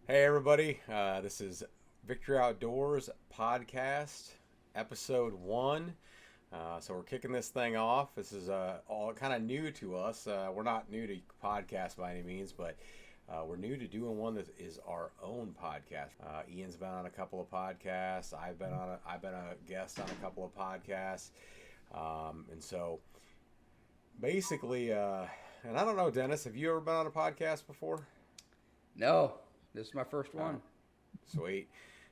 Hey everybody, this is Victory Outdoors Podcast, Episode 1. So we're kicking this thing off. This is all kind of new to us. We're not new to podcasts by any means, but we're new to doing one that is our own podcast. Ian's been on a couple of podcasts. I've been a guest on a couple of podcasts, and so basically, and I don't know, Dennis, have you ever been on a podcast before? No, this is my first Uh, one. Sweet,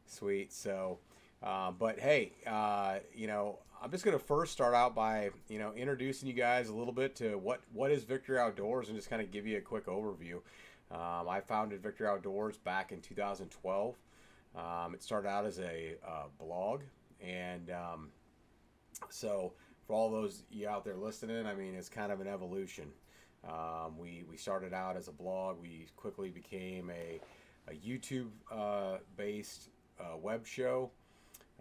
sweet. So, but hey, I'm just gonna first start out by introducing you guys a little bit to what is Victory Outdoors, and just kind of give you a quick overview. I founded Victory Outdoors back in 2012. It started out as a blog, and so for all those you out there listening, I mean, it's kind of an evolution. We started out as a blog. We quickly became a YouTube based web show.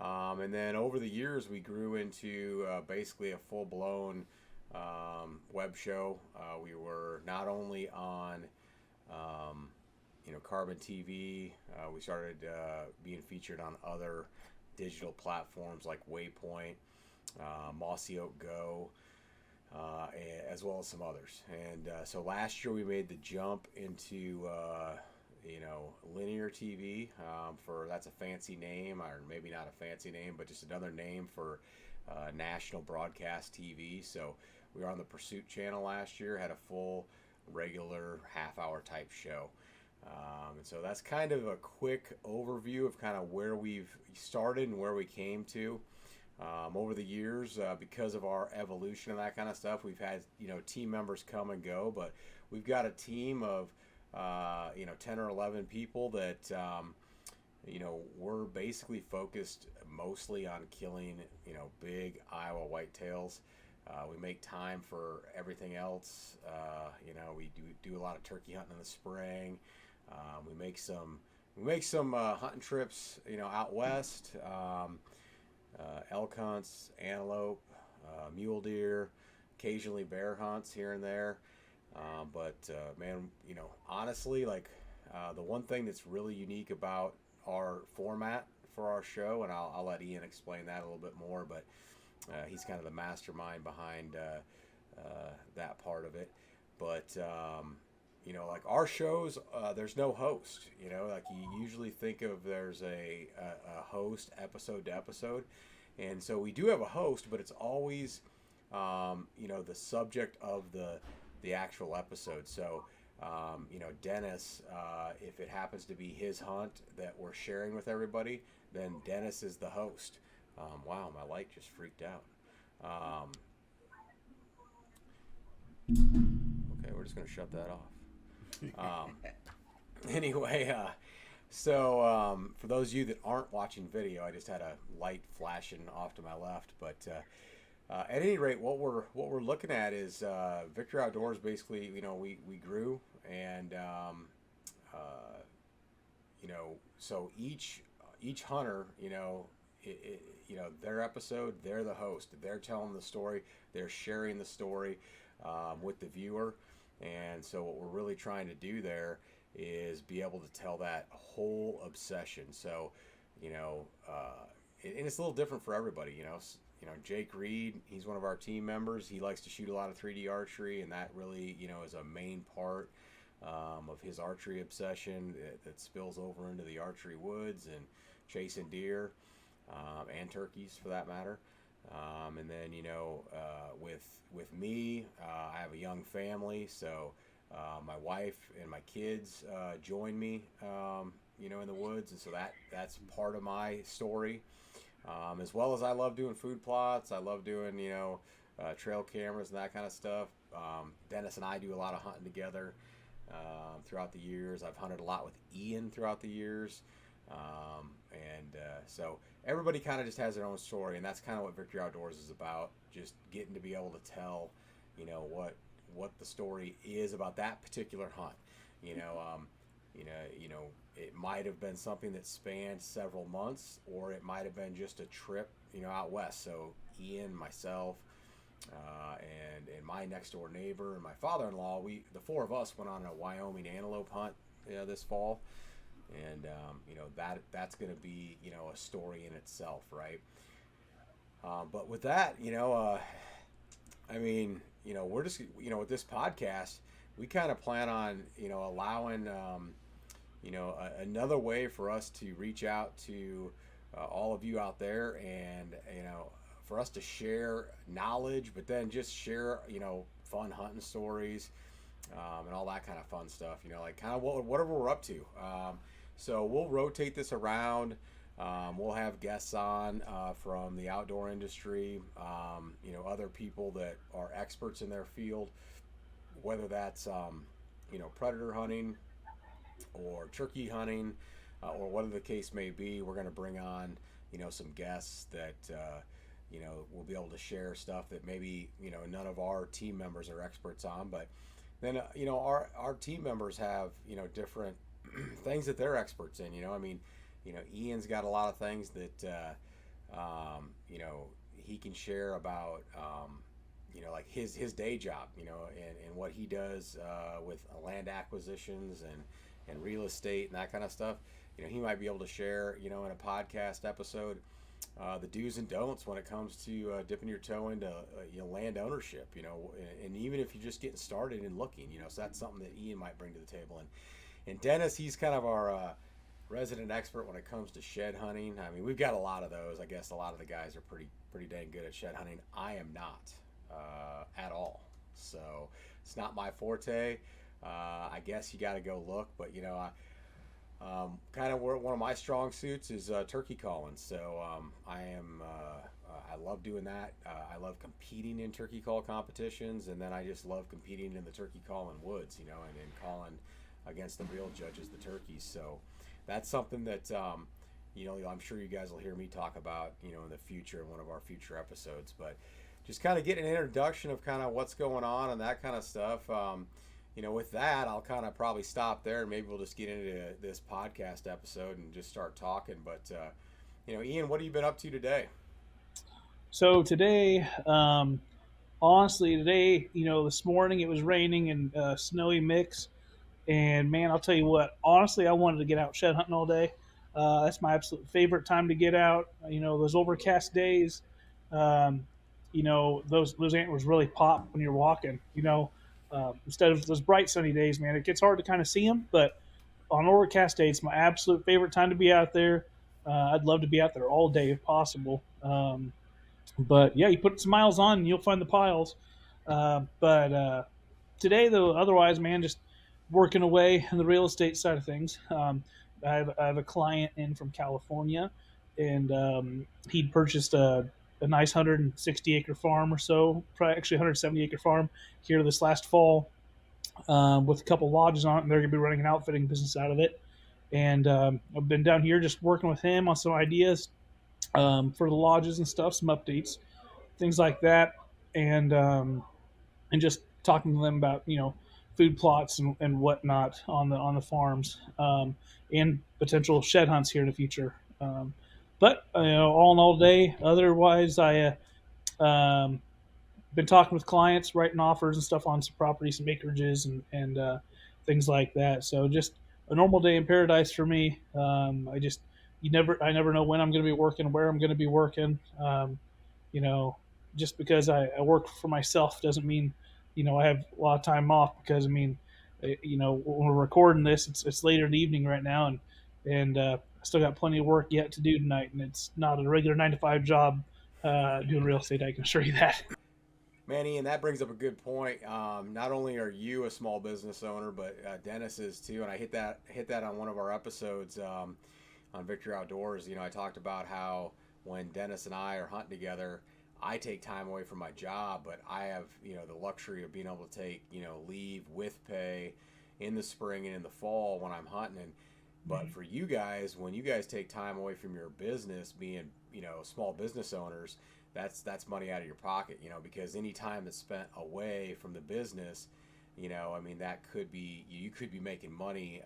And then over the years, we grew into basically a full blown web show. We were not only on Carbon TV, we started being featured on other digital platforms like Waypoint, Mossy Oak Go, as well as some others. And so last year we made the jump into linear TV. For that's a fancy name, or maybe not a fancy name, but just another name for national broadcast TV. So we were on the Pursuit channel last year, had a full regular half-hour type show. And so that's kind of a quick overview of kind of where we've started and where we came to. Over the years, because of our evolution and that kind of stuff, we've had team members come and go, but we've got a team of 10 or 11 people that we're basically focused mostly on killing big Iowa whitetails. We make time for everything else. We do a lot of turkey hunting in the spring. We make some hunting trips out west. Elk hunts, antelope, mule deer, occasionally bear hunts here and there. But man, honestly, the one thing that's really unique about our format for our show, and I'll let Ian explain that a little bit more, but he's kind of the mastermind behind that part of it. But like our shows, there's no host. Like you usually think of there's a host episode to episode, and so we do have a host, but it's always the subject of the actual episode. So Dennis, if it happens to be his hunt that we're sharing with everybody, then Dennis is the host. Wow, my light just freaked out. Okay, we're just gonna shut that off. Um, anyway, for those of you that aren't watching video, I just had a light flashing off to my left. But at any rate, what we're looking at is Victory Outdoors. Basically, we grew, and so each hunter, their episode, they're the host. They're telling the story. They're sharing the story with the viewer. And so what we're really trying to do there is be able to tell that whole obsession. So, and it's a little different for everybody. Jake Reed, he's one of our team members. He likes to shoot a lot of 3D archery, and that really, is a main part of his archery obsession that spills over into the archery woods and chasing deer and turkeys for that matter. And then with me, I have a young family, so my wife and my kids join me, in the woods, and so that's part of my story. As well as I love doing food plots, I love doing trail cameras and that kind of stuff. Dennis and I do a lot of hunting together throughout the years. I've hunted a lot with Ian throughout the years. So everybody kind of just has their own story, and that's kind of what Victory Outdoors is about. Just getting to be able to tell, what the story is about that particular hunt. It might have been something that spanned several months, or it might have been just a trip, out west. So Ian, myself, and my next door neighbor and my father-in-law, the four of us went on a Wyoming antelope hunt this fall. and that's going to be a story in itself, right? But with that, we're just with this podcast, we kind of plan on allowing another way for us to reach out to all of you out there, and for us to share knowledge, but then just share fun hunting stories, and all that kind of fun stuff, like kind of whatever we're up to. So we'll rotate this around. We'll have guests on from the outdoor industry, other people that are experts in their field, whether that's predator hunting or turkey hunting, or whatever the case may be. We're going to bring on some guests that will be able to share stuff that maybe none of our team members are experts on, but then our team members have different things that they're experts in. Ian's got a lot of things that he can share about like his day job, and what he does with land acquisitions and real estate and that kind of stuff. He might be able to share in a podcast episode the do's and don'ts when it comes to dipping your toe into land ownership, and even if you're just getting started and looking, so that's something that Ian might bring to the table. And Dennis, he's kind of our resident expert when it comes to shed hunting. I mean, we've got a lot of those. I guess a lot of the guys are pretty dang good at shed hunting. I am not at all, so it's not my forte. I guess you got to go look, but kind of one of my strong suits is turkey calling. So I love doing that. I love competing in turkey call competitions, and then I just love competing in the turkey calling woods, and calling against the real judges, the turkeys. So that's something that I'm sure you guys will hear me talk about in the future, in one of our future episodes. But just kind of get an introduction of kind of what's going on and that kind of stuff. With that, I'll kind of probably stop there, and maybe we'll just get into this podcast episode and just start talking. But Ian, what have you been up to today? So today, honestly, this morning it was raining and snowy mix. And man, I'll tell you what, honestly, I wanted to get out shed hunting all day. That's my absolute favorite time to get out. Those overcast days, those antlers really pop when you're walking. Instead of those bright sunny days, man, it gets hard to kind of see them. But on overcast days, it's my absolute favorite time to be out there. I'd love to be out there all day if possible. But yeah, you put some miles on and you'll find the piles. But today, though, otherwise, man, just working away on the real estate side of things. I have a client in from California, and he'd purchased a nice 160-acre farm or so, probably actually 170-acre farm here this last fall, with a couple lodges on it, and they're going to be running an outfitting business out of it. And I've been down here just working with him on some ideas for the lodges and stuff, some updates, things like that, and just talking to them about food plots and whatnot on the farms, and potential shed hunts here in the future. But all in all day, otherwise I been talking with clients, writing offers and stuff on some properties, some acreages and things like that. So just a normal day in paradise for me. I never know when I'm going to be working, where I'm going to be working. Just because I work for myself doesn't mean I have a lot of time off, because when we're recording this, it's later in the evening right now, and I still got plenty of work yet to do tonight, and it's not a regular 9-to-5 job doing real estate. I can assure you that. Man, Ian, that brings up a good point. Not only are you a small business owner, but Dennis is too. And I hit that on one of our episodes on Victory Outdoors. I talked about how when Dennis and I are hunting together, I take time away from my job, but I have the luxury of being able to take leave with pay in the spring and in the fall when I'm hunting. But for you guys, when you guys take time away from your business, being small business owners, that's money out of your pocket, because any time that's spent away from the business, that could be, you could be making money,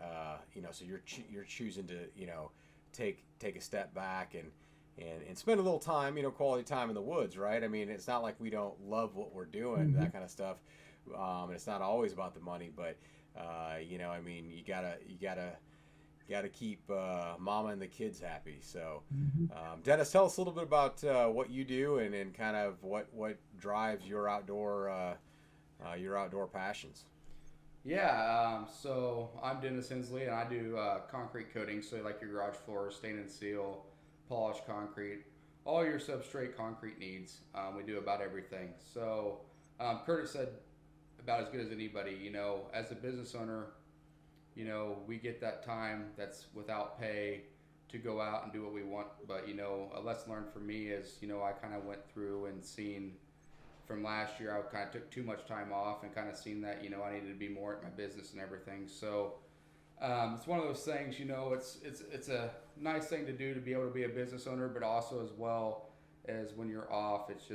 so you're choosing to take a step back and spend a little time, quality time in the woods, right? It's not like we don't love what we're doing, that kind of stuff. And it's not always about the money, but you gotta got to keep mama and the kids happy. So, Dennis, tell us a little bit about what you do and kind of what drives your outdoor passions. Yeah, so I'm Dennis Hensley, and I do concrete coating, so like your garage floors, stain and seal, polish concrete, all your substrate concrete needs. We do about everything. So Curtis said about as good as anybody, as a business owner, we get that time that's without pay to go out and do what we want. But, a lesson learned for me is, I kind of went through and seen from last year, I kind of took too much time off and kind of seen that, I needed to be more at my business and everything. So it's one of those things, it's a nice thing to do to be able to be a business owner, but also as well as when you're off, it's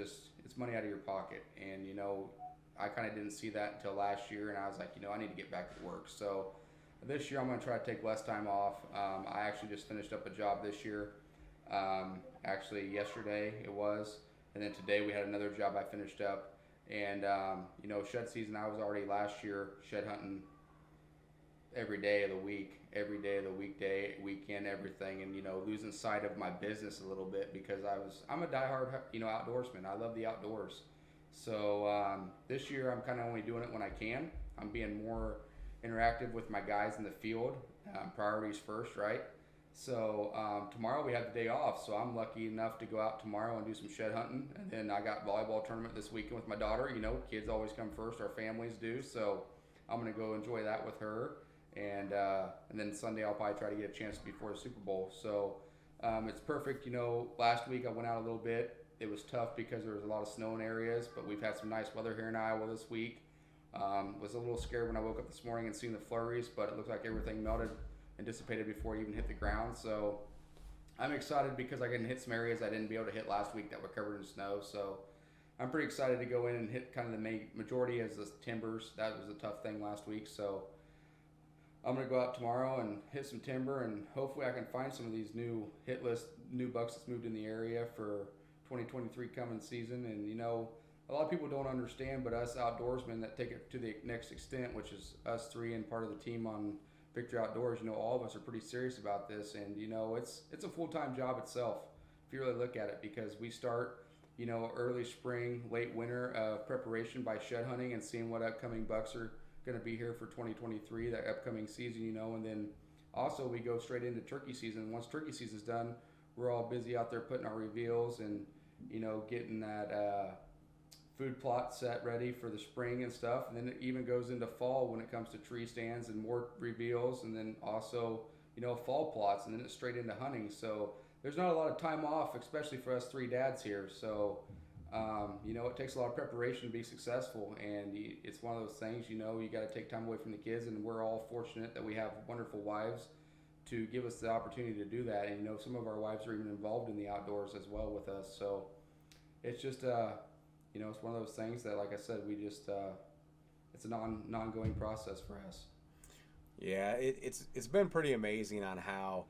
money out of your pocket. And, I kind of didn't see that until last year, and I was like, I need to get back to work. So this year I'm going to try to take less time off. I actually just finished up a job this year. Actually yesterday it was. And then today we had another job I finished up. And, shed season, I was already last year shed hunting every day of the week, every day of the weekday, weekend, everything. And, losing sight of my business a little bit because I'm a diehard, outdoorsman. I love the outdoors. So this year I'm kind of only doing it when I can. I'm being more interactive with my guys in the field. Priorities first, right? So tomorrow we have the day off, so I'm lucky enough to go out tomorrow and do some shed hunting. And then I got volleyball tournament this weekend with my daughter. Kids always come first, our families do. So I'm going to go enjoy that with her. And then Sunday I'll probably try to get a chance before the Super Bowl. So it's perfect. Last week I went out a little bit. It was tough because there was a lot of snow in areas, but we've had some nice weather here in Iowa this week. Was a little scared when I woke up this morning and seen the flurries, but it looked like everything melted and dissipated before it even hit the ground. So I'm excited because I can hit some areas I didn't be able to hit last week that were covered in snow. So I'm pretty excited to go in and hit kind of the majority as the timbers. That was a tough thing last week. So I'm going to go out tomorrow and hit some timber, and hopefully I can find some of these new hit list, new bucks that's moved in the area for 2023 coming season. And, a lot of people don't understand, but us outdoorsmen that take it to the next extent, which is us three and part of the team on Victory Outdoors, all of us are pretty serious about this. And, it's a full-time job itself if you really look at it, because we start, early spring, late winter preparation by shed hunting and seeing what upcoming bucks are going to be here for 2023, that upcoming season, and then also we go straight into turkey season. Once turkey season's done, we're all busy out there putting our reveals and, getting that food plot set ready for the spring and stuff. And then it even goes into fall when it comes to tree stands and more reveals, and then also, fall plots, and then it's straight into hunting. So there's not a lot of time off, especially for us three dads here. So, it takes a lot of preparation to be successful, and it's one of those things, you got to take time away from the kids, and we're all fortunate that we have wonderful wives to give us the opportunity to do that. And, some of our wives are even involved in the outdoors as well with us. So it's just, it's one of those things that, like I said, we just, it's an ongoing process for us. Yeah, it's been pretty amazing on how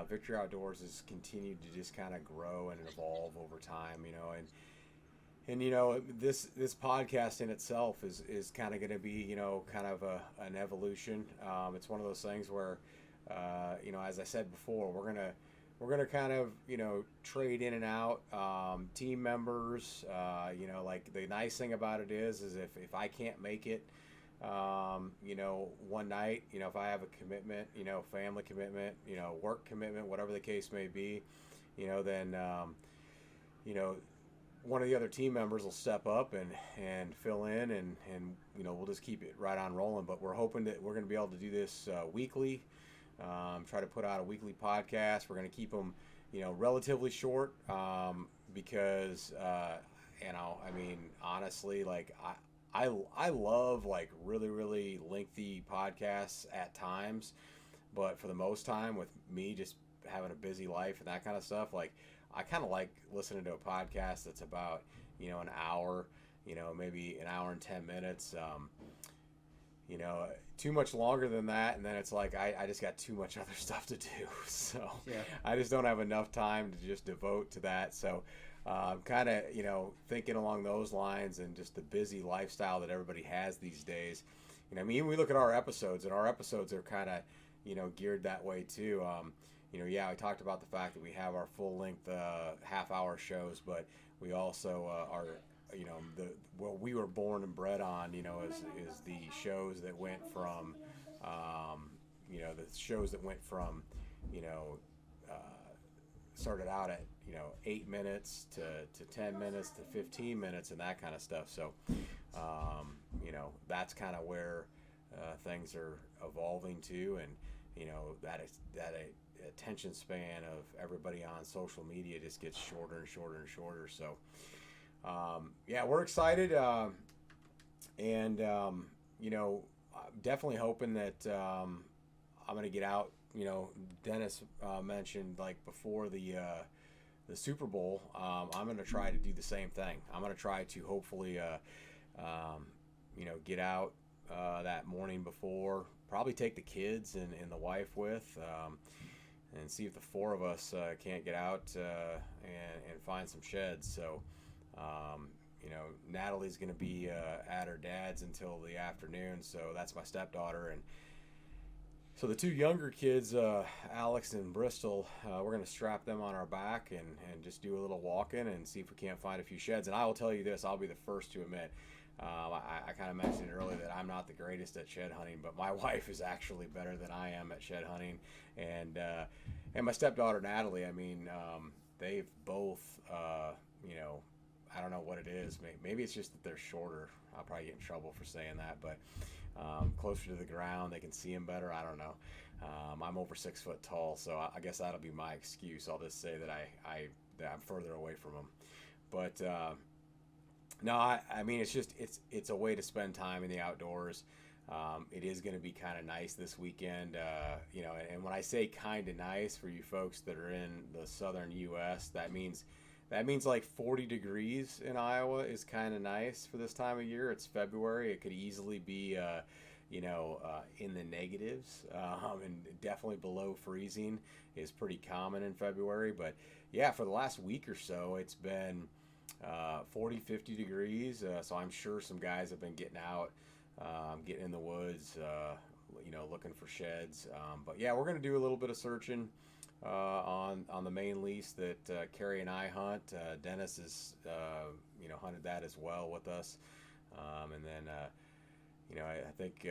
Victory Outdoors has continued to just kind of grow and evolve over time, and this podcast in itself is kind of going to be, kind of an evolution. It's one of those things where, as I said before, we're gonna kind of, trade in and out team members. Like the nice thing about it is if I can't make it, one night, if I have a commitment, family commitment, work commitment, whatever the case may be, then, one of the other team members will step up and fill in, and we'll just keep it right on rolling. But we're hoping that we're going to be able to do this weekly, try to put out a weekly podcast. We're going to keep them, relatively short, because, honestly, like I love like really, really lengthy podcasts at times, but for the most time with me just having a busy life and that kind of stuff, like I kind of like listening to a podcast that's about, an hour, maybe an hour and 10 minutes, too much longer than that. And then it's like, I just got too much other stuff to do. So yeah. I just don't have enough time to just devote to that. So kind of, thinking along those lines and just the busy lifestyle that everybody has these days. We look at our episodes, and our episodes are kind of, geared that way too. I talked about the fact that we have our full length half-hour shows, but we also are, what we were born and bred on, is the shows that went from, uh, started out at 8 minutes to 10 minutes to 15 minutes and that kind of stuff. So that's kind of where things are evolving to, and that attention span of everybody on social media just gets shorter and shorter and shorter. So we're excited, and I'm definitely hoping that I'm going to get out. Dennis mentioned, like, before the Super Bowl, I'm going to try to do the same thing. I'm going to try to hopefully get out that morning before, probably take the kids and the wife with, and see if the four of us can't get out and find some sheds. So Natalie's going to be at her dad's until the afternoon, so that's my stepdaughter. And so the two younger kids, Alex and Bristol, we're going to strap them on our back and just do a little walking and see if we can't find a few sheds. And I will tell you this, I'll be the first to admit, I kind of mentioned earlier that I'm not the greatest at shed hunting, but my wife is actually better than I am at shed hunting. And my stepdaughter, Natalie, I mean, they've both, I don't know what it is. Maybe it's just that they're shorter. I'll probably get in trouble for saying that, but closer to the ground, they can see them better. I don't know. I'm over 6 foot tall, so I guess that'll be my excuse. I'll just say that that I'm further away from them. But no, I mean, it's a way to spend time in the outdoors. It is going to be kind of nice this weekend, and when I say kind of nice for you folks that are in the southern U.S., that means like 40 degrees in Iowa is kind of nice for this time of year. It's February. It could easily be, in the negatives, and definitely below freezing is pretty common in February. But yeah, for the last week or so, it's been 40, 50 degrees. So I'm sure some guys have been getting out, getting in the woods, looking for sheds. But yeah, we're going to do a little bit of searching on the main lease that Carrie and I hunt. Dennis has hunted that as well with us, and then I think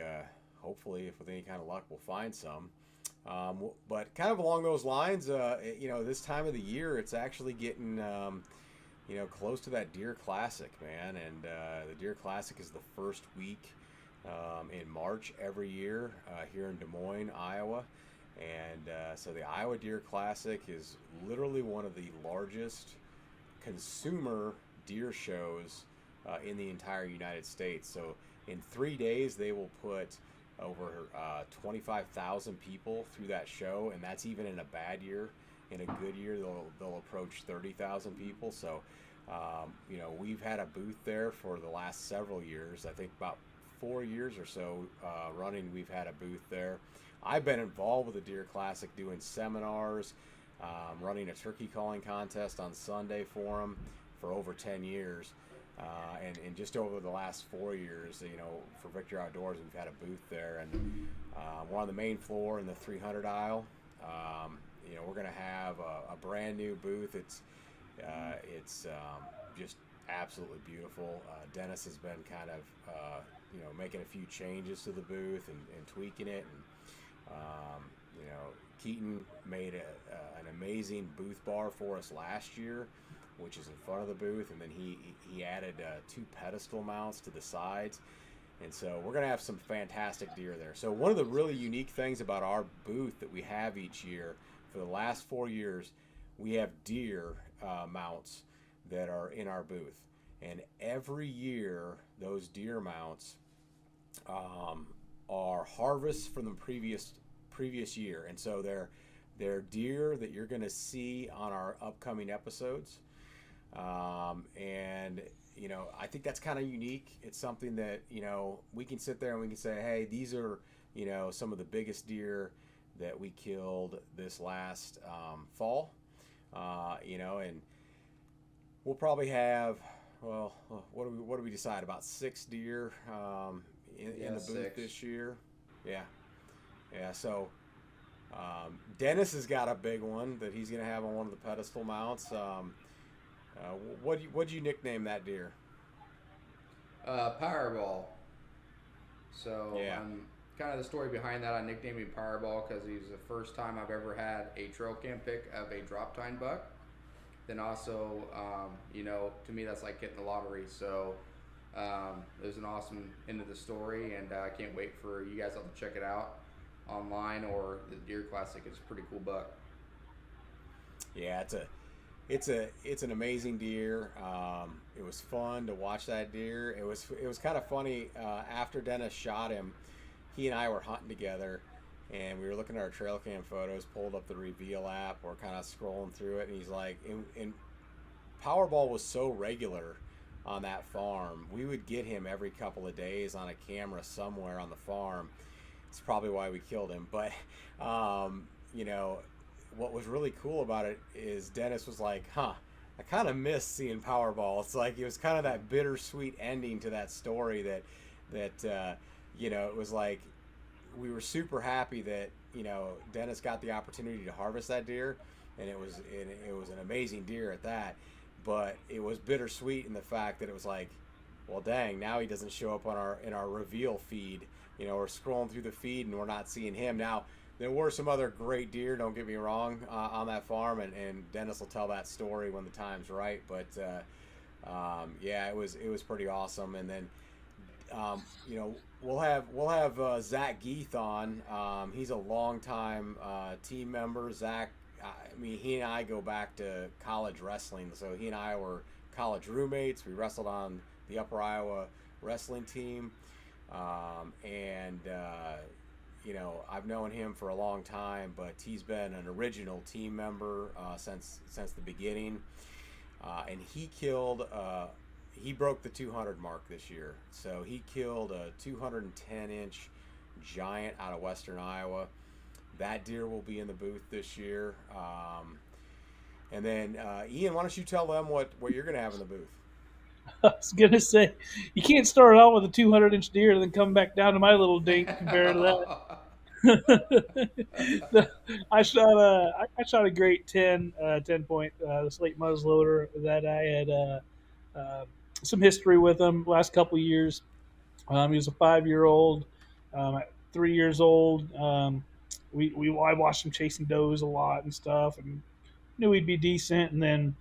hopefully, if with any kind of luck, we'll find some. But kind of along those lines, this time of the year, it's actually getting close to that Deer Classic, man. And the Deer Classic is the first week in March every year here in Des Moines, Iowa. And so the Iowa Deer Classic is literally one of the largest consumer deer shows in the entire United States. So in 3 days, they will put over 25,000 people through that show, and that's even in a bad year. In a good year, they'll approach 30,000 people. So, we've had a booth there for the last several years. I think about 4 years or so running, we've had a booth there. I've been involved with the Deer Classic, doing seminars, running a turkey calling contest on Sunday for them for over 10 years. And just over the last 4 years, for Victory Outdoors, we've had a booth there. And we're on the main floor in the 300 aisle. We're going to have a brand new booth. It's just absolutely beautiful. Dennis has been kind of, making a few changes to the booth and tweaking it. And, Keaton made an amazing booth bar for us last year, which is in front of the booth, and then he added 2 pedestal mounts to the sides, and so we're going to have some fantastic deer there. So one of the really unique things about our booth that we have each year, for the last 4 years, we have deer mounts that are in our booth, and every year those deer mounts are harvests from the previous year, and so they're deer that you're going to see on our upcoming episodes. And I think that's kind of unique. It's something that we can sit there and we can say, hey, these are some of the biggest deer that we killed this last fall. And we'll probably have, what do we decide, about 6 deer in the booth 6. this year? Yeah. So Dennis has got a big one that he's going to have on one of the pedestal mounts. What do you nickname that deer? Powerball. So Yeah. kind of the story behind that, I nicknamed him Powerball because he's the first time I've ever had a trail cam pick of a drop tine buck. Then also, to me that's like hitting the lottery. So there's an awesome end of the story, and I can't wait for you guys all to check it out online or the Deer Classic. It's a pretty cool buck. Yeah, it's an amazing deer. It was fun to watch that deer. It was kind of funny. After Dennis shot him, he and I were hunting together, and we were looking at our trail cam photos. Pulled up the Reveal app. We're kind of scrolling through it, and he's like, and Powerball was so regular on that farm. We would get him every couple of days on a camera somewhere on the farm. It's probably why we killed him, but what was really cool about it is Dennis was like, I kind of miss seeing Powerball. It's like it was kind of that bittersweet ending to that story that it was like we were super happy that Dennis got the opportunity to harvest that deer, and it was an amazing deer at that. But it was bittersweet in the fact that it was like, well, dang, now he doesn't show up in our Reveal feed. We're scrolling through the feed and we're not seeing him now. There were some other great deer, don't get me wrong, on that farm, and Dennis will tell that story when the time's right. But it was pretty awesome. And then we'll have Zach Geeth on. He's a longtime team member. Zach, he and I go back to college wrestling, so he and I were college roommates. We wrestled on the Upper Iowa wrestling team, I've known him for a long time, but he's been an original team member since the beginning. And he broke the 200 mark this year. So he killed a 210-inch giant out of western Iowa. That deer will be in the booth this year. And then, Ian, why don't you tell them what you're going to have in the booth? I was going to say, you can't start out with a 200-inch deer and then come back down to my little dink compared to that. I shot a great 10 point the slate muzzleloader that I had some history with him last couple of years. He was a 5-year-old. At 3 years old, I watched him chasing does a lot and stuff, and knew he'd be decent. And then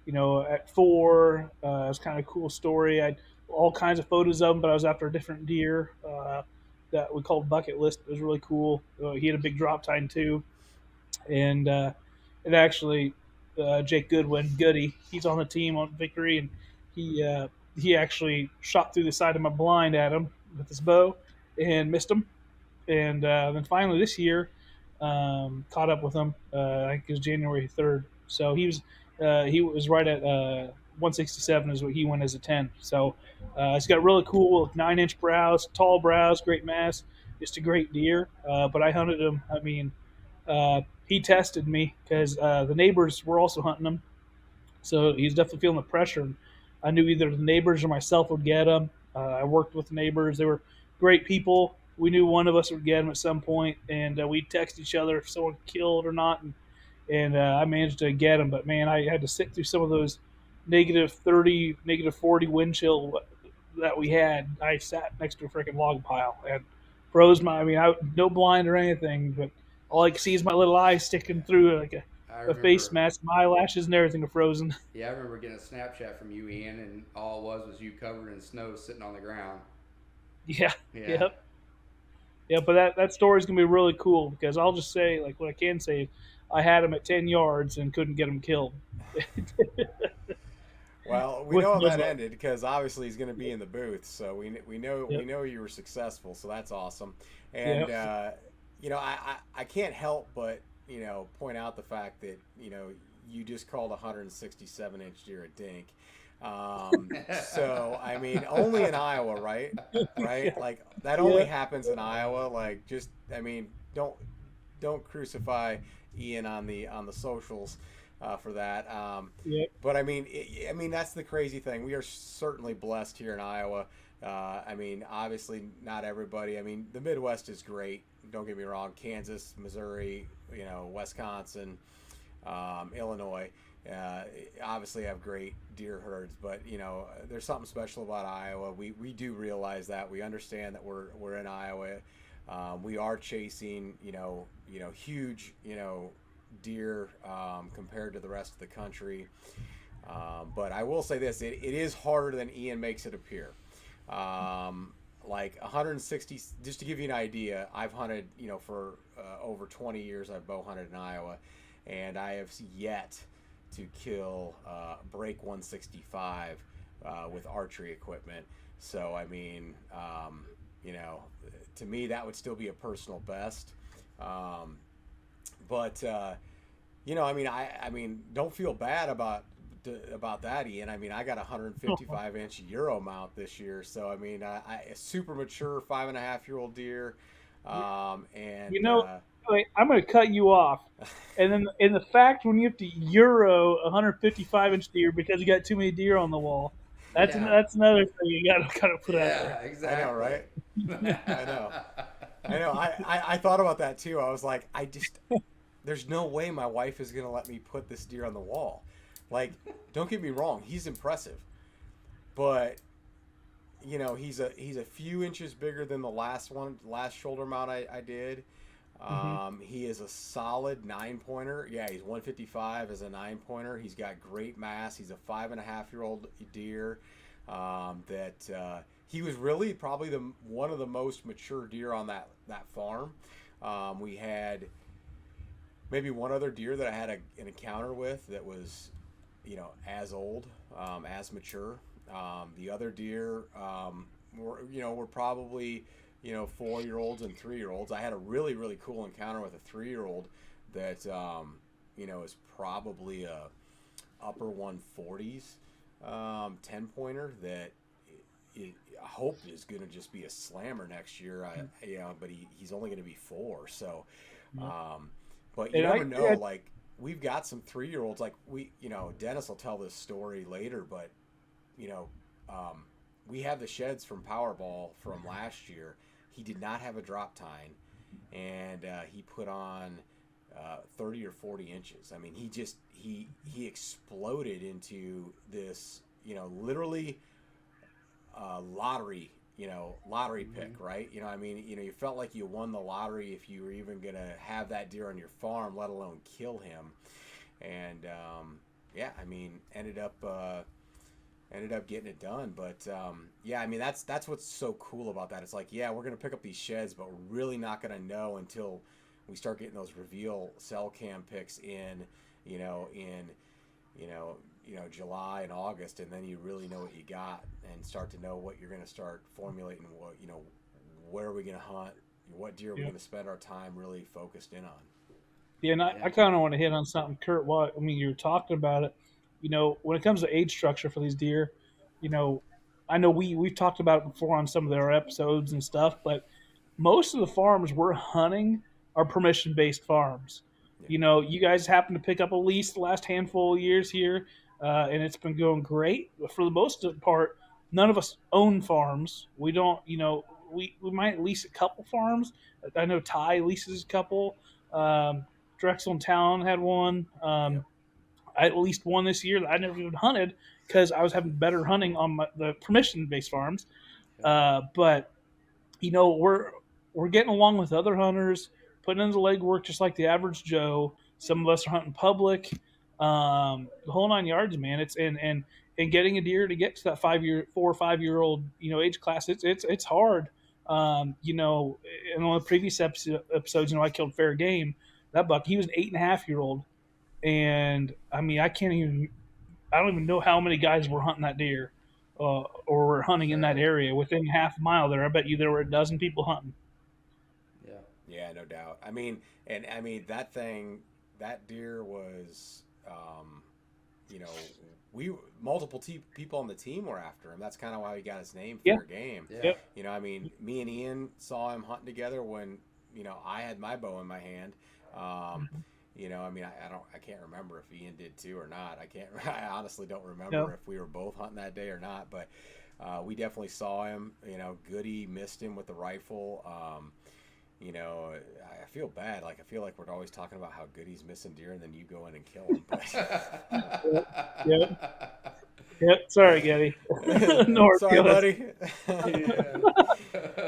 at 4, it was kind of a cool story. I had all kinds of photos of him, but I was after a different deer that we called Bucket List. It was really cool. He had a big drop tine too, and it actually Jake Goody, he's on the team on Victory, and he actually shot through the side of my blind at him with his bow and missed him. And then finally this year, caught up with him. I think it was January 3rd. So he was right at 167 is what he went as a 10. So it's got really cool 9-inch brows, tall brows, great mass, just a great deer. But I hunted him. He tested me because the neighbors were also hunting him. So he's definitely feeling the pressure. I knew either the neighbors or myself would get him. I worked with the neighbors. They were great people. We knew one of us would get him at some point, and we'd text each other if someone killed or not. And I managed to get him. But, man, I had to sit through some of those -30, -40 wind chill that we had. I sat next to a freaking log pile and froze no blind or anything, but all I could see is my little eyes sticking through like a face mask. My eyelashes and everything are frozen. Yeah, I remember getting a Snapchat from you, Ian, and all it was you covered in snow sitting on the ground. Yeah. Yeah, but that story's going to be really cool because I'll just say, like, what I can say, I had him at 10 yards and couldn't get him killed. Well, we know how that ended because obviously he's going to be in the booth, so we know you were successful, so that's awesome. And I can't help but point out the fact that you just called a 167-inch deer a dink. So only in Iowa, right? Like that only happens in Iowa. Like don't crucify Ian on the socials for that. But that's the crazy thing. We are certainly blessed here in Iowa. Obviously not everybody. The Midwest is great. don't get me wrong, Kansas, Missouri, Wisconsin, Illinois, obviously have great deer herds, but there's something special about Iowa. We do realize that. We understand that we're in Iowa. We are chasing huge deer compared to the rest of the country. But I will say this: it is harder than Ian makes it appear. Like 160, just to give you an idea, I've hunted, for over 20 years. I've bow hunted in Iowa, and I have yet to break 165 with archery equipment. So I mean, to me that would still be a personal best. But I mean, don't feel bad about that, Ian. I mean, I got a 155 inch Euro mount this year, so I mean, a super mature 5.5-year-old deer, and wait, I'm going to cut you off, and then in the fact when you have to Euro a 155 inch deer because you got too many deer on the wall, that's another thing you got to kind of put out there. Exactly. I know, right? I know. I thought about that too. I was like, there's no way my wife is going to let me put this deer on the wall. Like, don't get me wrong, he's impressive, but he's a few inches bigger than the last shoulder mount I did. He is a solid 9-pointer. Yeah, he's 155 as a 9-pointer. He's got great mass. He's a 5.5-year-old deer. He was really probably one of the most mature deer on that farm. We had maybe one other deer that I had an encounter with that was as old, as mature. The other deer were probably 4-year-olds and 3-year-olds. I had a really, really cool encounter with a 3-year-old that is probably a upper 140s 10-pointer that I hope is going to just be a slammer next year. But he's only going to be 4. So, but you never know. Like, we've got some 3-year-olds. Like Dennis will tell this story later, but we have the sheds from Powerball from last year. He did not have a drop tine, and he put on 30 or 40 inches. I mean, he exploded into this, literally lottery pick, right? I mean, you felt like you won the lottery if you were even going to have that deer on your farm, let alone kill him. And I mean, ended up getting it done. But I mean, that's what's so cool about that. It's like, we're going to pick up these sheds, but we're really not going to know until we start getting those reveal cell cam picks in July and August, and then you really know what you got and start to know what you're going to start formulating, what where are we going to hunt, what deer are we going to spend our time really focused in on. Yeah, and I kind of want to hit on something, Kurt. I mean, you were talking about it. When it comes to age structure for these deer, I know we've talked about it before on some of their episodes and stuff, but most of the farms we're hunting are permission-based farms. Yeah. You guys happen to pick up a lease the last handful of years here, and it's been going great. But for the most part, none of us own farms. We don't, we might lease a couple farms. I know Ty leases a couple. Drexel in town had one. I at least one this year that I never even hunted because I was having better hunting on the permission-based farms. But we're getting along with other hunters, putting in the legwork just like the average Joe. Some of us are hunting public, the whole 9 yards, man. It's and getting a deer to get to that 4 or 5-year-old age class. It's hard. In one of the previous episodes, I killed fair game. That buck, he was an 8.5-year-old. And I mean, I don't even know how many guys were hunting that deer, or were hunting in that area within half a mile there. I bet you there were a dozen people hunting. Yeah, no doubt. I mean, that deer was, multiple people on the team were after him. That's kind of why he got his name, fair game. Yeah. I mean, me and Ian saw him hunting together when, I had my bow in my hand. I mean, I can't remember if Ian did too or not. I honestly don't remember if we were both hunting that day or not, but we definitely saw him. Goody missed him with the rifle. you know, I feel bad. Like I feel like we're always talking about how good he's missing deer, and then you go in and kill him. Yep. Yep. Sorry, Getty. North Sorry, goes. buddy.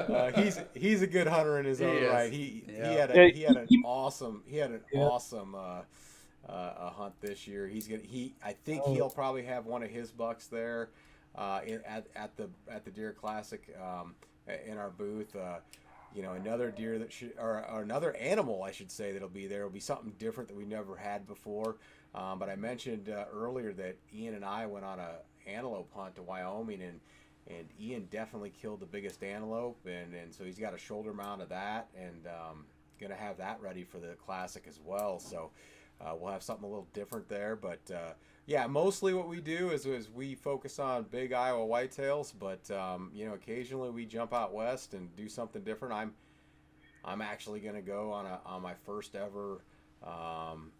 Yeah. He's a good hunter in his He own is. right. He Yeah. had an awesome Yeah. a hunt this year. I think Oh. he'll probably have one of his bucks there at the Deer Classic in our booth. You know, another deer that should or another animal I should say that'll be there. It'll be something different that we never had before. But I mentioned earlier that Ian and I went on a antelope hunt to Wyoming, and Ian definitely killed the biggest antelope, and so he's got a shoulder mount of that, and gonna have that ready for the Classic as well. So we'll have something a little different there. But yeah, mostly what we do is we focus on big Iowa whitetails, but you know, occasionally we jump out west and do something different. I'm actually gonna go on my first ever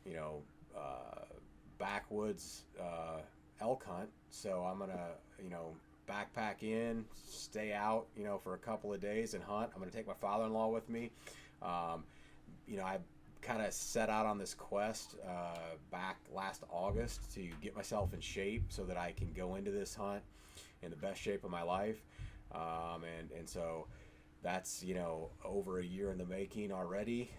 you know, backwoods elk hunt. So I'm gonna, you know, backpack in, stay out, you know, for a couple of days and hunt. I'm gonna take my father-in-law with me. You know, I kind of set out on this quest back last August to get myself in shape so that I can go into this hunt in the best shape of my life. And so that's, you know, over a year in the making already.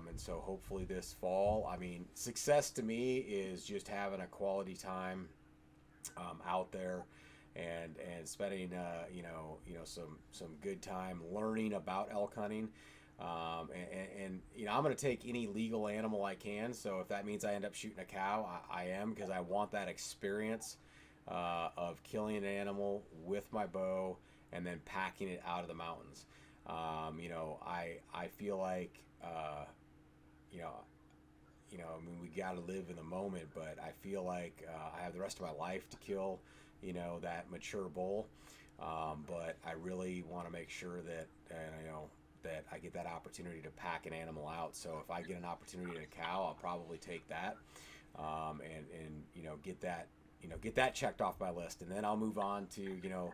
And so hopefully this fall, I mean, success to me is just having a quality time out there and spending, you know, some good time learning about elk hunting. And you know, I'm going to take any legal animal I can. So if that means I end up shooting a cow, I am, because I want that experience of killing an animal with my bow and then packing it out of the mountains. You know, I feel like, you know, I mean, we got to live in the moment, but I feel like I have the rest of my life to kill, you know, that mature bull. But I really want to make sure that, you know, that I get that opportunity to pack an animal out. So if I get an opportunity to cow, I'll probably take that, and you know, get that checked off my list, and then I'll move on to, you know,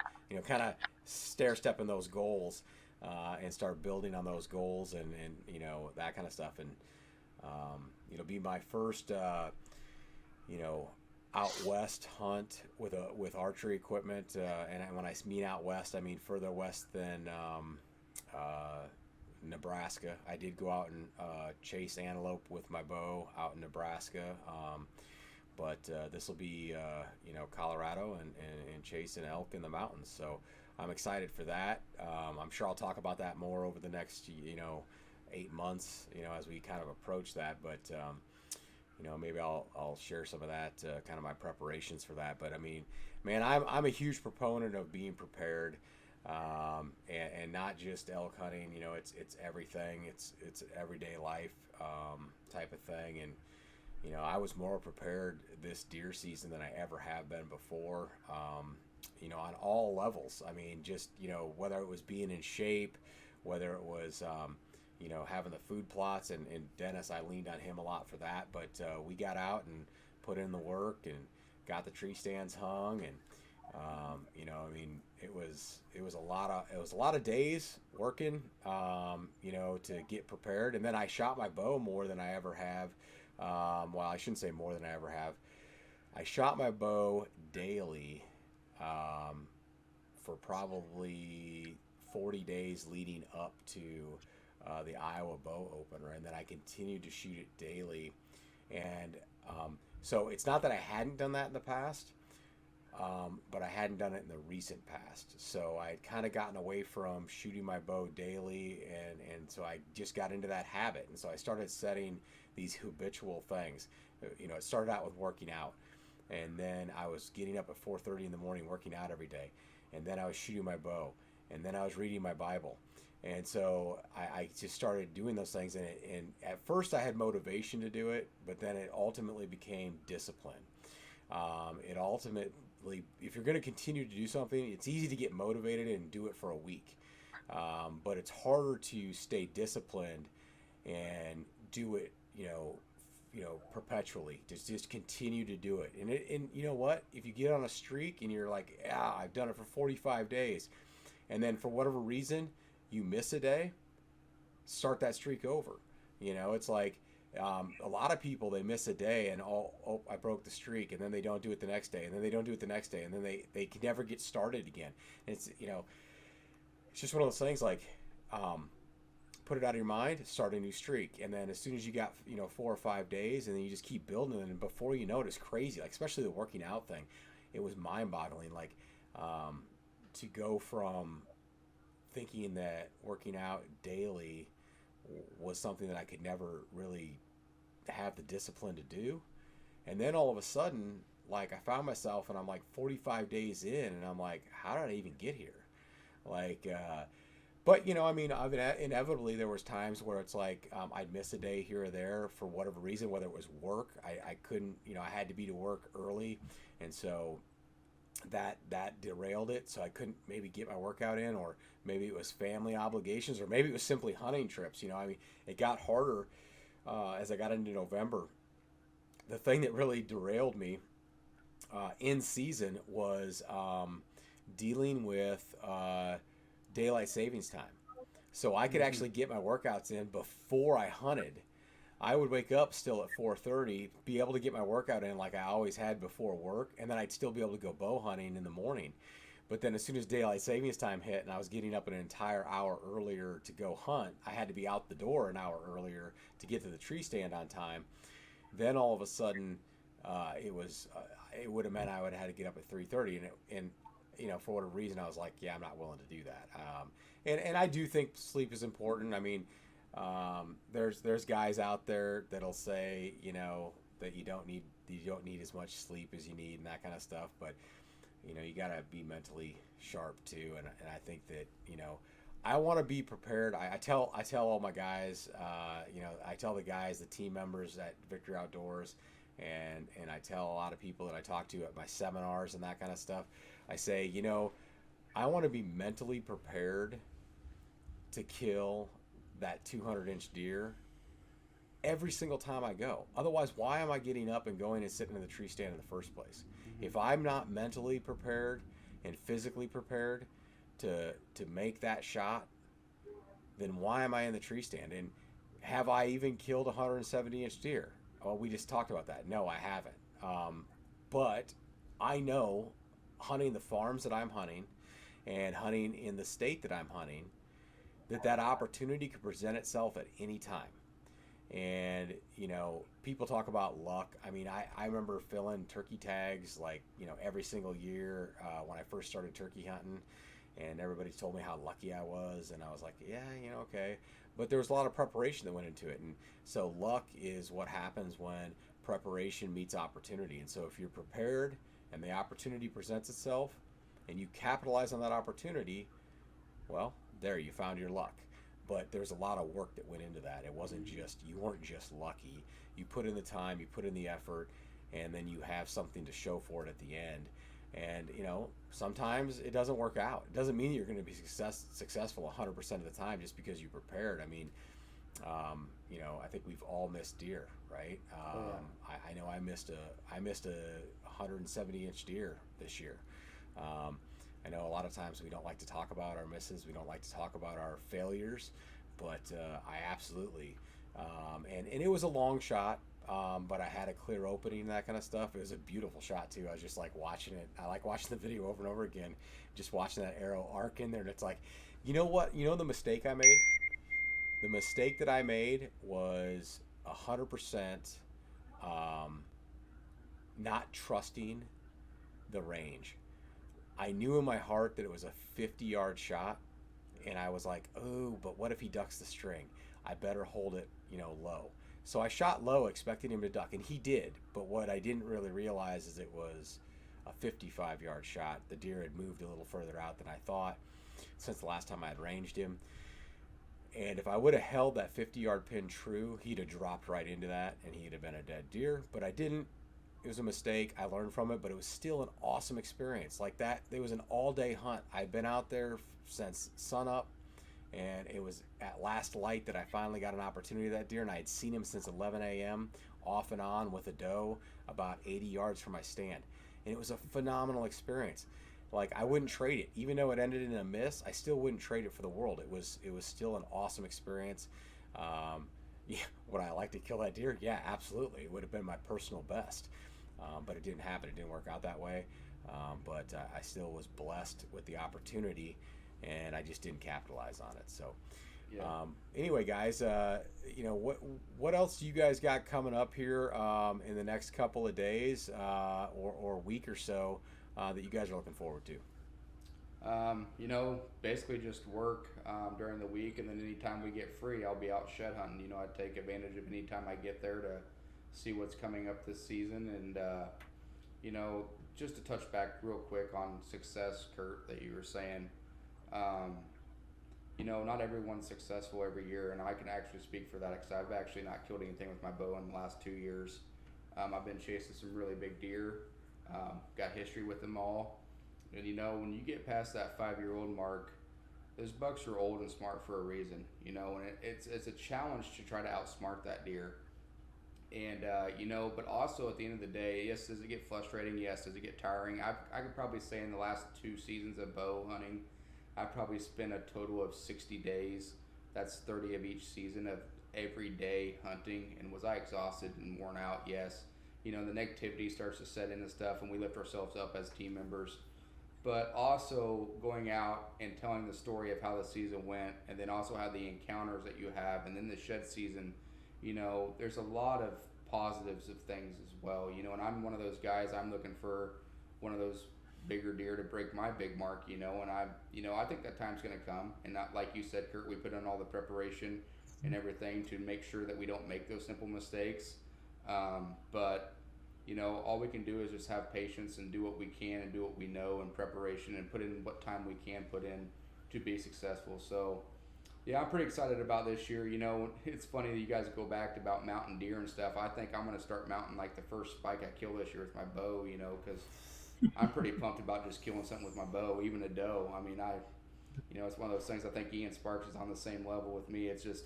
kind of stair-stepping those goals, and start building on those goals, and you know, that kind of stuff. And it'll be my first, you know, out west hunt with archery equipment, and when I mean out west, I mean further west than Nebraska. I did go out and chase antelope with my bow out in Nebraska, but this will be you know, Colorado and chasing elk in the mountains. So I'm excited for that. I'm sure I'll talk about that more over the next, you know, 8 months, you know, as we kind of approach that. But you know, maybe I'll share some of that, kind of my preparations for that. But I mean, man, I'm a huge proponent of being prepared. And not just elk hunting, you know, it's everything. It's everyday life type of thing. And you know, I was more prepared this deer season than I ever have been before. You know, on all levels. I mean, just, you know, whether it was being in shape, whether it was you know, having the food plots, and Dennis, I leaned on him a lot for that. But we got out and put in the work and got the tree stands hung, and you know, I mean, it was a lot of days working, you know, to get prepared. And then I shot my bow more than I ever have. Well, I shouldn't say more than I ever have. I shot my bow daily for probably 40 days leading up to the Iowa Bow Opener, and then I continued to shoot it daily. And so it's not that I hadn't done that in the past, but I hadn't done it in the recent past. So I had kind of gotten away from shooting my bow daily, and so I just got into that habit. And so I started setting these habitual things. You know, it started out with working out, and then I was getting up at 4:30 in the morning working out every day, and then I was shooting my bow, and then I was reading my Bible. And so I just started doing those things, and at first I had motivation to do it, but then it ultimately became discipline. It ultimately, if you're going to continue to do something, it's easy to get motivated and do it for a week, but it's harder to stay disciplined and do it, you know, perpetually. Just continue to do it. And you know what? If you get on a streak and you're like, yeah, I've done it for 45 days, and then for whatever reason you miss a day, start that streak over. It's like a lot of people, they miss a day and I broke the streak, and then they don't do it the next day, and then they don't do it the next day, and then they can never get started again. And it's just one of those things like, put it out of your mind, start a new streak, and then as soon as you got 4 or 5 days, and then you just keep building it, and before you know it, it's crazy. Like, especially the working out thing, it was mind-boggling. Like, to go from thinking that working out daily was something that I could never really have the discipline to do, and then all of a sudden, like, I found myself, and I'm like 45 days in, and I'm like, how did I even get here? Like, but inevitably there was times where it's like, I'd miss a day here or there for whatever reason, whether it was work. I couldn't, I had to be to work early, and so that derailed it. So I couldn't maybe get my workout in, or maybe it was family obligations, or maybe it was simply hunting trips. It got harder as I got into November. The thing that really derailed me in season was dealing with daylight savings time. So I could actually get my workouts in before I hunted. I would wake up still at 4:30, be able to get my workout in like I always had before work, and then I'd still be able to go bow hunting in the morning. But then as soon as daylight savings time hit and I was getting up an entire hour earlier to go hunt, I had to be out the door an hour earlier to get to the tree stand on time. Then all of a sudden, it would have meant I would have had to get up at 3:30, and for whatever reason, I was like, yeah, I'm not willing to do that. And I do think sleep is important. I mean, there's guys out there that'll say, that you don't need as much sleep as you need and that kind of stuff. But, you gotta be mentally sharp too. And I think that, I want to be prepared. I tell all my guys, I tell the guys, the team members at Victory Outdoors, and I tell a lot of people that I talk to at my seminars and that kind of stuff. I say, I want to be mentally prepared to kill that 200-inch deer every single time I go. Otherwise, why am I getting up and going and sitting in the tree stand in the first place? Mm-hmm. If I'm not mentally prepared and physically prepared to make that shot, then why am I in the tree stand? And have I even killed a 170-inch deer? Well, we just talked about that. No, I haven't. But I know, hunting the farms that I'm hunting and hunting in the state that I'm hunting, that opportunity could present itself at any time. And, people talk about luck. I mean, I remember filling turkey tags like, every single year when I first started turkey hunting, and everybody told me how lucky I was. And I was like, yeah, okay. But there was a lot of preparation that went into it. And so luck is what happens when preparation meets opportunity. And so if you're prepared and the opportunity presents itself and you capitalize on that opportunity, well, there, you found your luck. But there's a lot of work that went into that. It wasn't just, you weren't just lucky. You put in the time, you put in the effort, and then you have something to show for it at the end. And, sometimes it doesn't work out. It doesn't mean you're going to be successful 100% of the time just because you prepared. I mean, I think we've all missed deer, right? I know I missed a 170-inch deer this year. I know a lot of times we don't like to talk about our misses. We don't like to talk about our failures, but I absolutely, and it was a long shot, but I had a clear opening and that kind of stuff. It was a beautiful shot too. I was just like watching it. I like watching the video over and over again, just watching that arrow arc in there. And it's like, what? The mistake I made? The mistake that I made was 100% not trusting the range. I knew in my heart that it was a 50-yard shot, and I was like, oh, but what if he ducks the string? I better hold it, low. So I shot low expecting him to duck, and he did. But what I didn't really realize is it was a 55-yard shot. The deer had moved a little further out than I thought since the last time I had ranged him. And if I would have held that 50-yard pin true, he'd have dropped right into that, and he'd have been a dead deer. But I didn't. It was a mistake. I learned from it, but it was still an awesome experience. Like that, it was an all-day hunt. I'd been out there since sunup, and it was at last light that I finally got an opportunity to that deer, and I had seen him since 11 a.m. off and on with a doe about 80 yards from my stand. And it was a phenomenal experience. like I wouldn't trade it, even though it ended in a miss. I still wouldn't trade it for the world. It was still an awesome experience. Yeah, would I like to kill that deer? Yeah, absolutely. It would have been my personal best, but it didn't happen. It didn't work out that way. But I still was blessed with the opportunity, and I just didn't capitalize on it. So. Yeah. Anyway, guys, what else do you guys got coming up here in the next couple of days or week or so that you guys are looking forward to? Basically just work during the week, and then anytime we get free, I'll be out shed hunting. I take advantage of any time I get there to see what's coming up this season. And, just to touch back real quick on success, Kurt, that you were saying, not everyone's successful every year, and I can actually speak for that because I've actually not killed anything with my bow in the last 2 years. I've been chasing some really big deer, got history with them all. And when you get past that 5-year-old mark, those bucks are old and smart for a reason, and it's a challenge to try to outsmart that deer. And, but also at the end of the day, yes, does it get frustrating? Yes, does it get tiring? I could probably say in the last 2 seasons of bow hunting, I probably spent a total of 60 days. That's 30 of each season of every day hunting. And was I exhausted and worn out? Yes. The negativity starts to set in and stuff, and we lift ourselves up as team members. But also going out and telling the story of how the season went, and then also how the encounters that you have, and then the shed season, there's a lot of positives of things as well. And I'm one of those guys, I'm looking for one of those bigger deer to break my big mark, and I think that time's going to come. And not like you said, Kurt, we put in all the preparation and everything to make sure that we don't make those simple mistakes. But all we can do is just have patience and do what we can and do what we know in preparation and put in what time we can put in to be successful. So yeah, I'm pretty excited about this year. It's funny that you guys go back to about mounting deer and stuff. I think I'm going to start mounting like the first spike I kill this year with my bow, because I'm pretty pumped about just killing something with my bow, even a doe. I mean, it's one of those things. I think Ian Sparks is on the same level with me. It's just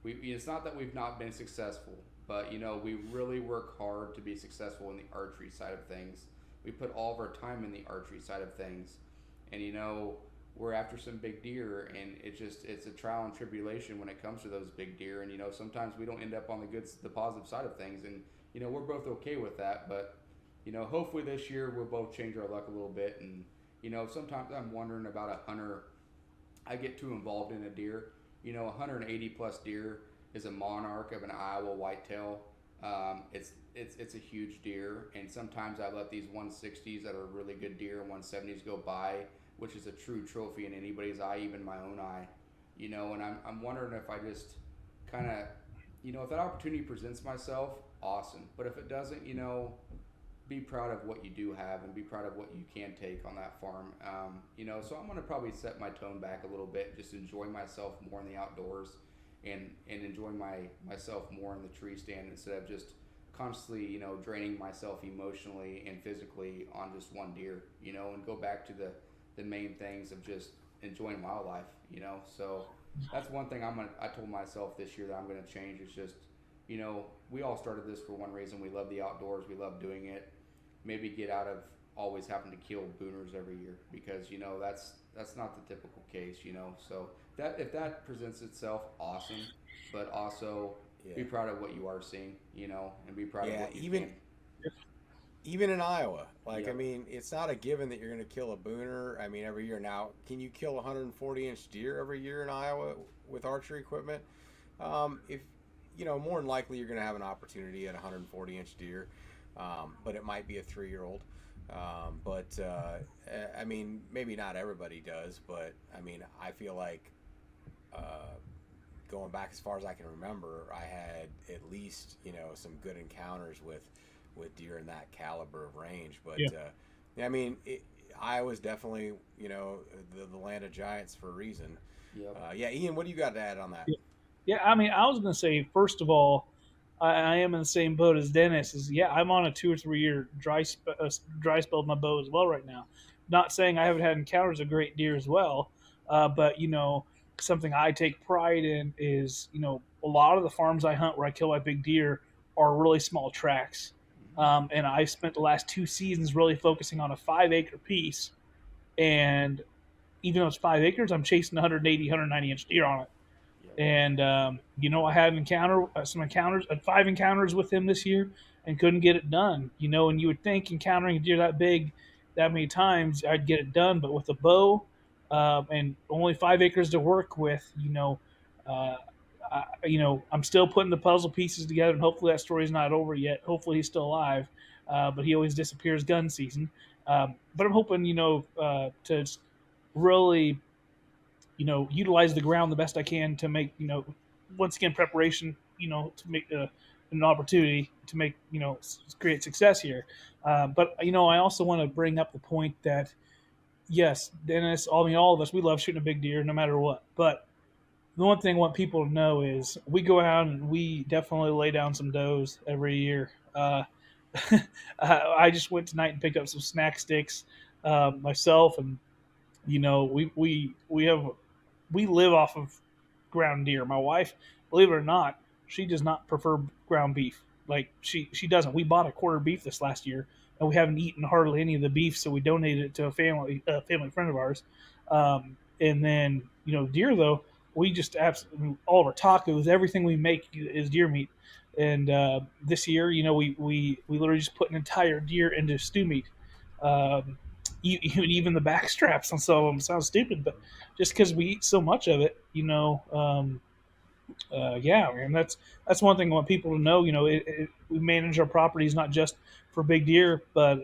it's not that we've not been successful, but we really work hard to be successful in the archery side of things. We put all of our time in the archery side of things, and we're after some big deer, and it's a trial and tribulation when it comes to those big deer. And sometimes we don't end up on the positive side of things, and we're both okay with that, but. Hopefully this year we'll both change our luck a little bit. And, sometimes I'm wondering about a hunter. I get too involved in a deer. A 180 plus deer is a monarch of an Iowa whitetail. It's a huge deer. And sometimes I let these 160s that are really good deer, 170s go by, which is a true trophy in anybody's eye, even my own eye. And I'm wondering if I just kind of, if that opportunity presents myself, awesome. But if it doesn't, be proud of what you do have and be proud of what you can take on that farm. So I'm going to probably set my tone back a little bit, just enjoy myself more in the outdoors and enjoy myself more in the tree stand instead of just constantly, draining myself emotionally and physically on just one deer, and go back to the main things of just enjoying wildlife, So that's one thing I told myself this year that I'm going to change. Is just, we all started this for one reason. We love the outdoors. We love doing it. Maybe get out of always having to kill booners every year, because that's not the typical case. So that if that presents itself, awesome, but also be proud of what you are seeing, and be proud of what you can. Even in Iowa, I mean, it's not a given that you're going to kill a booner. I mean, every year. Now, can you kill a 140-inch deer every year in Iowa with archery equipment? If more than likely you're going to have an opportunity at a 140-inch deer. But it might be a 3-year-old. I mean, maybe not everybody does, but I mean, I feel like going back as far as I can remember, I had at least, some good encounters with deer in that caliber of range. But I mean, Iowa's definitely, the land of giants for a reason. Yep. Ian, what do you got to add on that? Yeah, I mean, I was going to say, first of all, I am in the same boat as Dennis. I'm on a 2 or 3 year dry spell with my bow as well right now. Not saying I haven't had encounters of great deer as well, but something I take pride in is a lot of the farms I hunt where I kill my big deer are really small tracts, and I spent the last 2 seasons really focusing on a 5-acre piece and even though it's 5 acres, I'm chasing 180, 190 inch deer on it. And I had some encounters, 5 encounters with him this year, and couldn't get it done. And you would think encountering a deer that big, that many times, I'd get it done. But with a bow and only 5 acres to work with, uh, I'm still putting the puzzle pieces together, and hopefully that story's not over yet. Hopefully he's still alive, but he always disappears gun season. But I'm hoping, to really utilize the ground the best I can to make, once again, preparation, to make an opportunity to make, create success here. But I also want to bring up the point that, yes, Dennis, all of us, we love shooting a big deer no matter what. But the one thing I want people to know is we go out and we definitely lay down some does every year. I just went tonight and picked up some snack sticks myself, and we live off of ground deer. My wife, believe it or not, she does not prefer ground beef. Like she doesn't. We bought a quarter beef this last year, and we haven't eaten hardly any of the beef, so we donated it to a family friend of ours. And then deer though, we just absolutely all of our tacos, everything we make is deer meat. And this year, we literally just put an entire deer into stew meat. Even the back straps on some of them sounds stupid, but just because we eat so much of it, yeah, man, that's one thing I want people to know. We manage our properties not just for big deer, but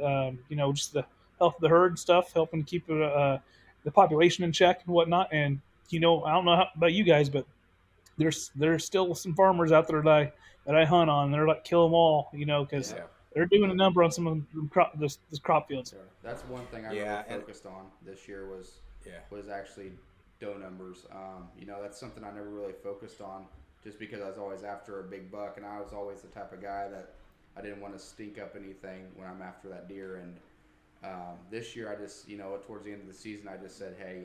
just the health of the herd and stuff, helping keep the population in check and whatnot. And I don't know about you guys, but there's still some farmers out there that I hunt on. They're like kill them all, because they're doing a number on some of this crop fields. Sure. That's one thing I really focused on this year was actually doe numbers. That's something I never really focused on just because I was always after a big buck, and I was always the type of guy that I didn't want to stink up anything when I'm after that deer. And this year I just, towards the end of the season, I just said, hey,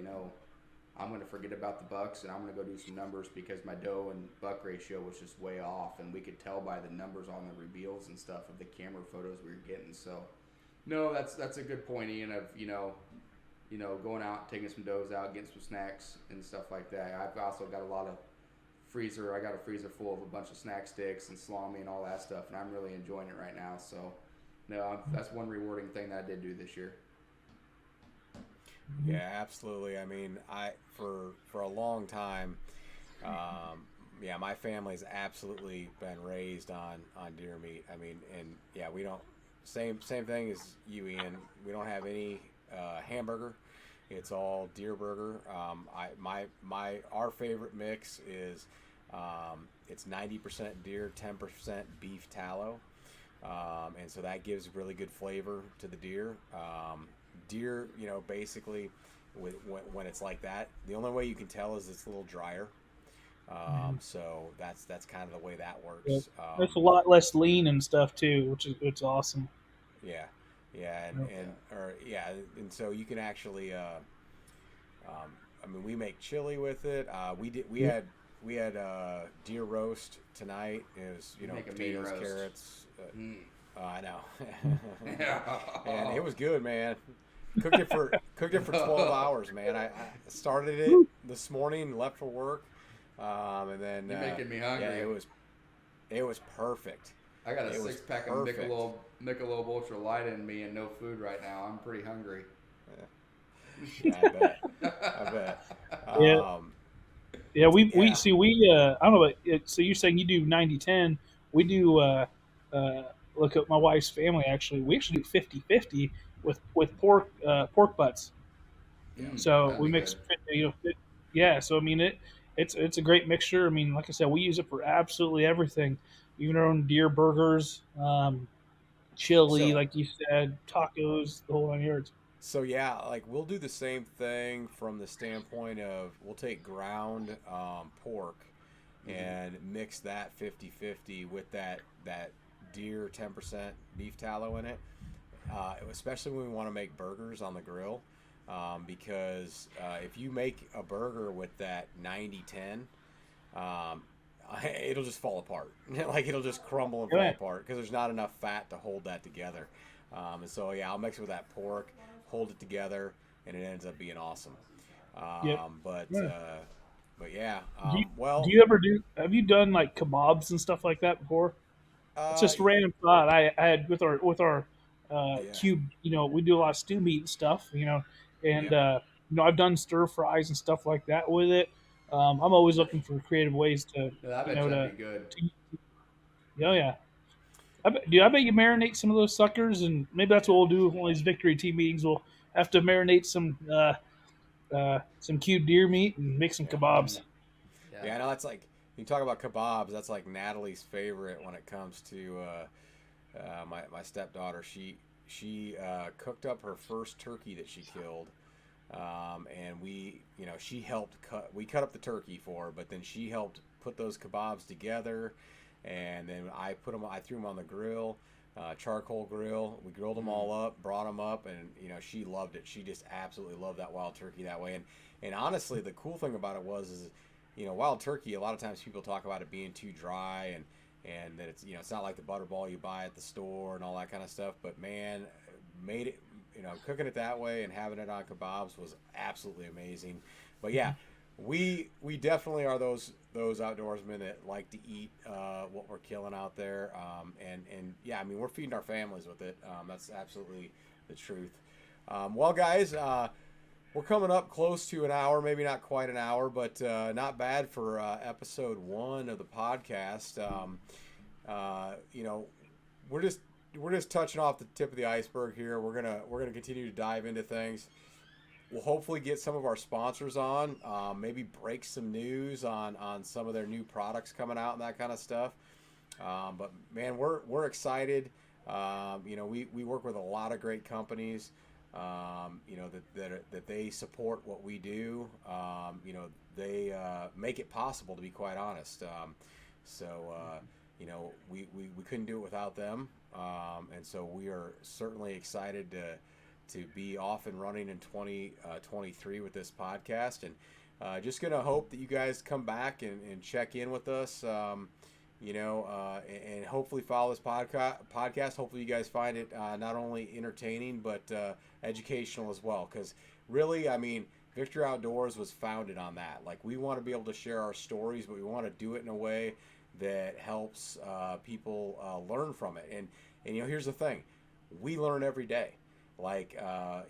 I'm going to forget about the bucks and I'm going to go do some numbers because my doe and buck ratio was just way off, and we could tell by the numbers on the reveals and stuff of the camera photos we were getting. So, no, that's a good point, Ian, of, going out, taking some does out, getting some snacks and stuff like that. I've also got a lot of freezer. I got a freezer full of a bunch of snack sticks and salami and all that stuff, and I'm really enjoying it right now. So, no, that's one rewarding thing that I did do this year. Yeah, absolutely. I mean, for a long time, my family's absolutely been raised on deer meat. I mean, and we don't same thing as you, Ian. We don't have any hamburger. It's all deer burger. Our favorite mix is it's 90% deer, 10% beef tallow, and so that gives really good flavor to the deer. Deer, basically, when it's like that, the only way you can tell is it's a little drier. So that's kind of the way that works. Yeah. It's a lot less lean and stuff too, which is awesome. Yeah, and so you can actually, we make chili with it. We had deer roast tonight. It was potatoes, carrots. I know, and it was good, man. Cooked it for 12 hours, man. I started it this morning, left for work, and then you're making me hungry. Yeah, it was perfect. I got a 6-pack of Michelob Ultra Light in me and no food right now. I'm pretty hungry. Yeah, I bet. We see I don't know, but so you're saying you do 90-10. We do look at my wife's family. Actually, we do 50-50 with pork butts. Yeah, so we mix, So I mean, it's a great mixture. I mean, like I said, we use it for absolutely everything, even our own deer burgers, chili, like you said, tacos, the whole 9 yards. So we'll do the same thing from the standpoint of we'll take ground pork and mix that 50-50 with that deer 10% beef tallow in it, especially when we want to make burgers on the grill, because if you make a burger with that 90-10, it'll just fall apart. It'll just crumble and fall apart because there's not enough fat to hold that together. And so I'll mix it with that pork, hold it together, and it ends up being awesome. Yep. But Yeah. yeah, Do you, do well, you ever do? Have you done like kebabs and stuff like that before? It's uh, just a random thought I had with our yeah, cube. You know, we do a lot of stew meat and stuff. You know, and yep. I've done stir fries and stuff like that with it. I'm always looking for creative ways to Yeah, I you bet know you that'd be good. to oh yeah. I bet you marinate some of those suckers, and maybe that's what we'll do with one of these victory team meetings. We'll have to marinate some cube deer meat and make some Yeah. kebabs. Yeah. Yeah, I know that's like you talk about kebabs. That's like Natalie's favorite when it comes to my stepdaughter. She cooked up her first turkey that she killed, and she helped cut. We cut up the turkey for her, but then she helped put those kebabs together, and then I put them. I threw them on the grill. Charcoal grill. We grilled them Mm. all up, brought them up, and she loved it. She just absolutely loved that wild turkey that way. And honestly, the cool thing about it is wild turkey. A lot of times people talk about it being too dry and that it's not like the butterball you buy at the store and all that kind of stuff. But man, made it. Cooking it that way and having it on kebabs was absolutely amazing. But yeah, we definitely are those outdoorsmen that like to eat what we're killing out there. And yeah, I mean, we're feeding our families with it. That's absolutely the truth. Well, guys, we're coming up close to an hour, maybe not quite an hour, but not bad for episode 1 of the podcast. We're just touching off the tip of the iceberg here. We're gonna continue to dive into things. We'll hopefully get some of our sponsors on, maybe break some news on some of their new products coming out and that kind of stuff. But man, we're excited. We work with a lot of great companies. That they support what we do. They make it possible, to be quite honest. We couldn't do it without them. And so we are certainly excited to be off and running in 2023 with this podcast, and just gonna hope that you guys come back and check in with us. And hopefully follow this podcast. Hopefully you guys find it not only entertaining but educational as well. Because really, I mean, Victory Outdoors was founded on that. Like, we want to be able to share our stories, but we want to do it in a way that helps people learn from it. And here's the thing: we learn every day. Like, I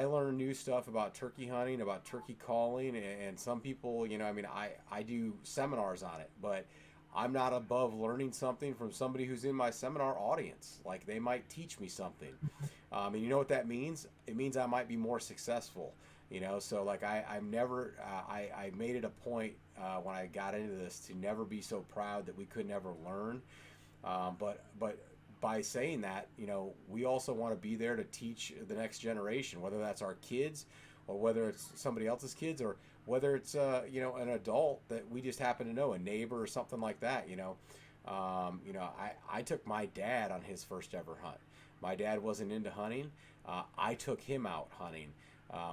learn new stuff about turkey hunting, about turkey calling, and some people, I do seminars on it, but I'm not above learning something from somebody who's in my seminar audience. Like, they might teach me something. And you know what that means? It means I might be more successful. So like I'm never, I made it a point when I got into this to never be so proud that we could never learn. But by saying that, we also want to be there to teach the next generation, whether that's our kids or whether it's somebody else's kids or whether it's, an adult that we just happen to know, a neighbor or something like that. I took my dad on his first ever hunt. My dad wasn't into hunting. I took him out hunting,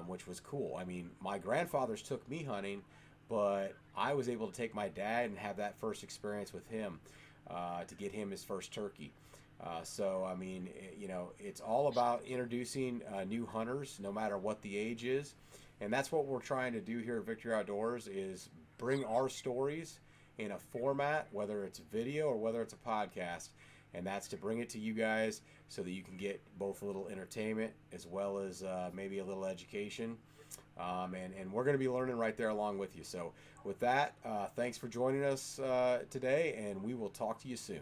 which was cool. I mean, my grandfathers took me hunting, but I was able to take my dad and have that first experience with him to get him his first turkey. So, I mean, it's all about introducing new hunters, no matter what the age is. And that's what we're trying to do here at Victory Outdoors, is bring our stories in a format, whether it's video or whether it's a podcast. And that's to bring it to you guys so that you can get both a little entertainment as well as maybe a little education. And we're going to be learning right there along with you. So with that, thanks for joining us today, and we will talk to you soon.